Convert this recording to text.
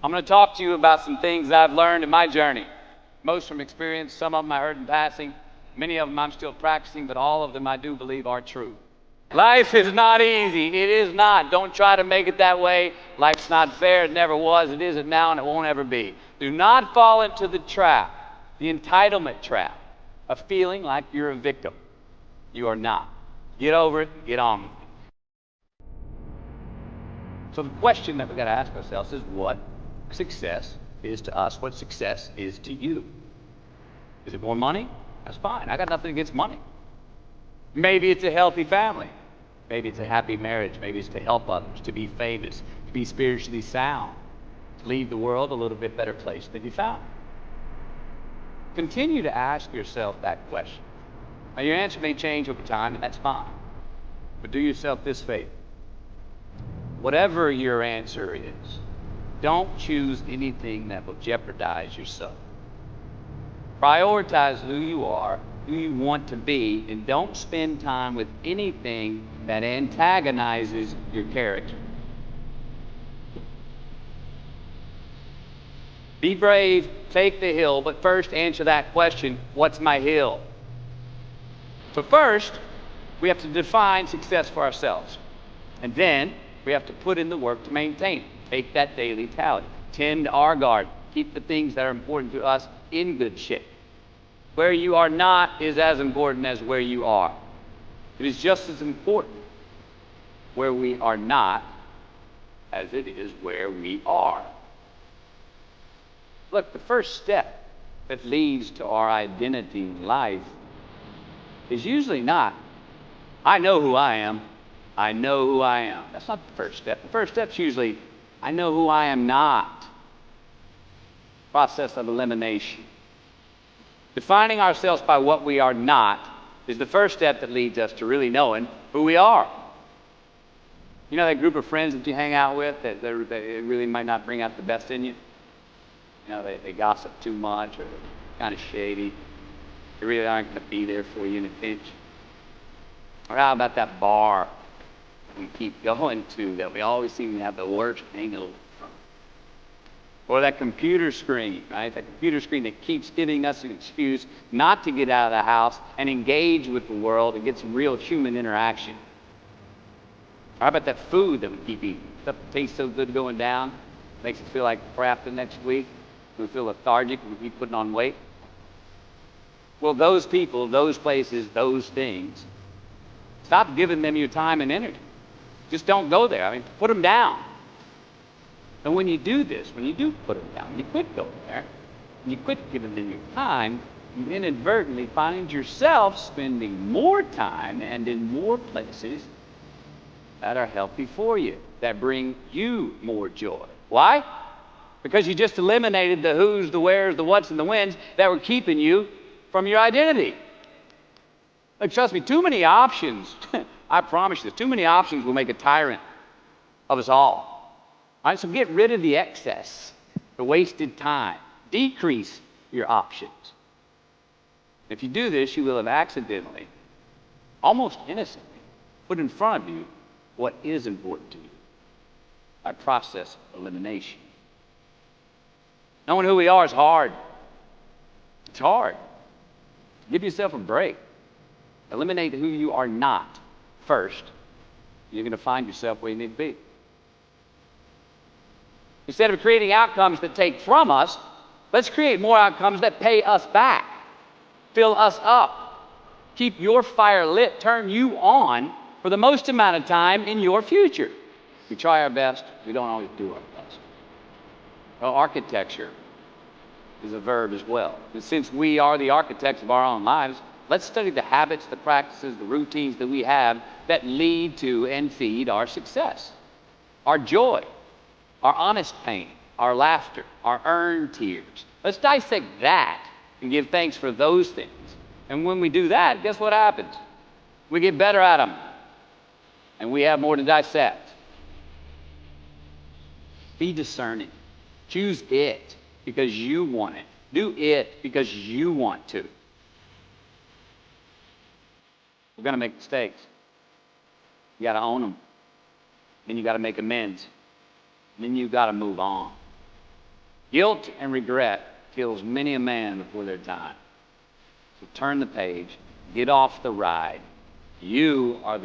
I'm going to talk to you about some things I've learned in my journey. Most from experience, some of them I heard in passing, many of them I'm still practicing, but all of them I do believe are true. Life is not easy. It is not. Don't try to make it that way. Life's not fair. It never was. It isn't now, and it won't ever be. Do not fall into the trap, the entitlement trap, of feeling like you're a victim. You are not. Get over it. Get on with it. So the question that we've got to ask ourselves is what success is to us, what success is to you. Is it more money? That's fine. I got nothing against money. Maybe it's a healthy family. Maybe it's a happy marriage. Maybe it's to help others, to be famous, to be spiritually sound, to leave the world a little bit better place than you found. Continue to ask yourself that question. Now, your answer may change over time, and that's fine. But do yourself this favor. Whatever your answer is, don't choose anything that will jeopardize yourself. Prioritize who you are, who you want to be, and don't spend time with anything that antagonizes your character. Be brave, take the hill, but first answer that question, what's my hill? So first, we have to define success for ourselves. And then, we have to put in the work to maintain it. Take that daily tally. Tend our garden. Keep the things that are important to us in good shape. Where you are not is as important as where you are. It is just as important where we are not as it is where we are. Look, the first step that leads to our identity in life is usually not, I know who I am. I know who I am. That's not the first step. The first step's usually, I know who I am not. Process of elimination. Defining ourselves by what we are not is the first step that leads us to really knowing who we are. You know that group of friends that you hang out with that they really might not bring out the best in you? You know, they gossip too much or they're kind of shady. They really aren't going to be there for you in a pinch. Or how about that bar we keep going to that we always seem to have the worst hangover from? Or that computer screen, right? That computer screen that keeps giving us an excuse not to get out of the house and engage with the world and get some real human interaction. Or how about that food that we keep eating? Stuff that tastes so good going down, makes us feel like crap the next week. We feel lethargic, we keep putting on weight. Well, those people, those places, those things, stop giving them your time and energy. Just don't go there. I mean, put them down. And when you do this, when you do put them down, you quit going there, and you quit giving them your time, you inadvertently find yourself spending more time and in more places that are healthy for you, that bring you more joy. Why? Because you just eliminated the who's, the where's, the what's, and the when's that were keeping you from your identity. Like, trust me, too many options, I promise you, too many options will make a tyrant of us all. All right, so get rid of the excess, the wasted time. Decrease your options. If you do this, you will have accidentally, almost innocently, put in front of you what is important to you by process of elimination. Knowing who we are is hard. It's hard. Give yourself a break. Eliminate who you are not first. You're going to find yourself where you need to be. Instead of creating outcomes that take from us, let's create more outcomes that pay us back, fill us up, keep your fire lit, turn you on for the most amount of time in your future. We try our best. We don't always do our best. Well, architecture is a verb as well. And since we are the architects of our own lives, let's study the habits, the practices, the routines that we have that lead to and feed our success, our joy, our honest pain, our laughter, our earned tears. Let's dissect that and give thanks for those things. And when we do that, guess what happens? We get better at them, and we have more to dissect. Be discerning. Choose it because you want it. Do it because you want to. We're going to make mistakes. You got to own them. Then you got to make amends. Then you got to move on. Guilt and regret kills many a man before their time. So turn the page, get off the ride. You are the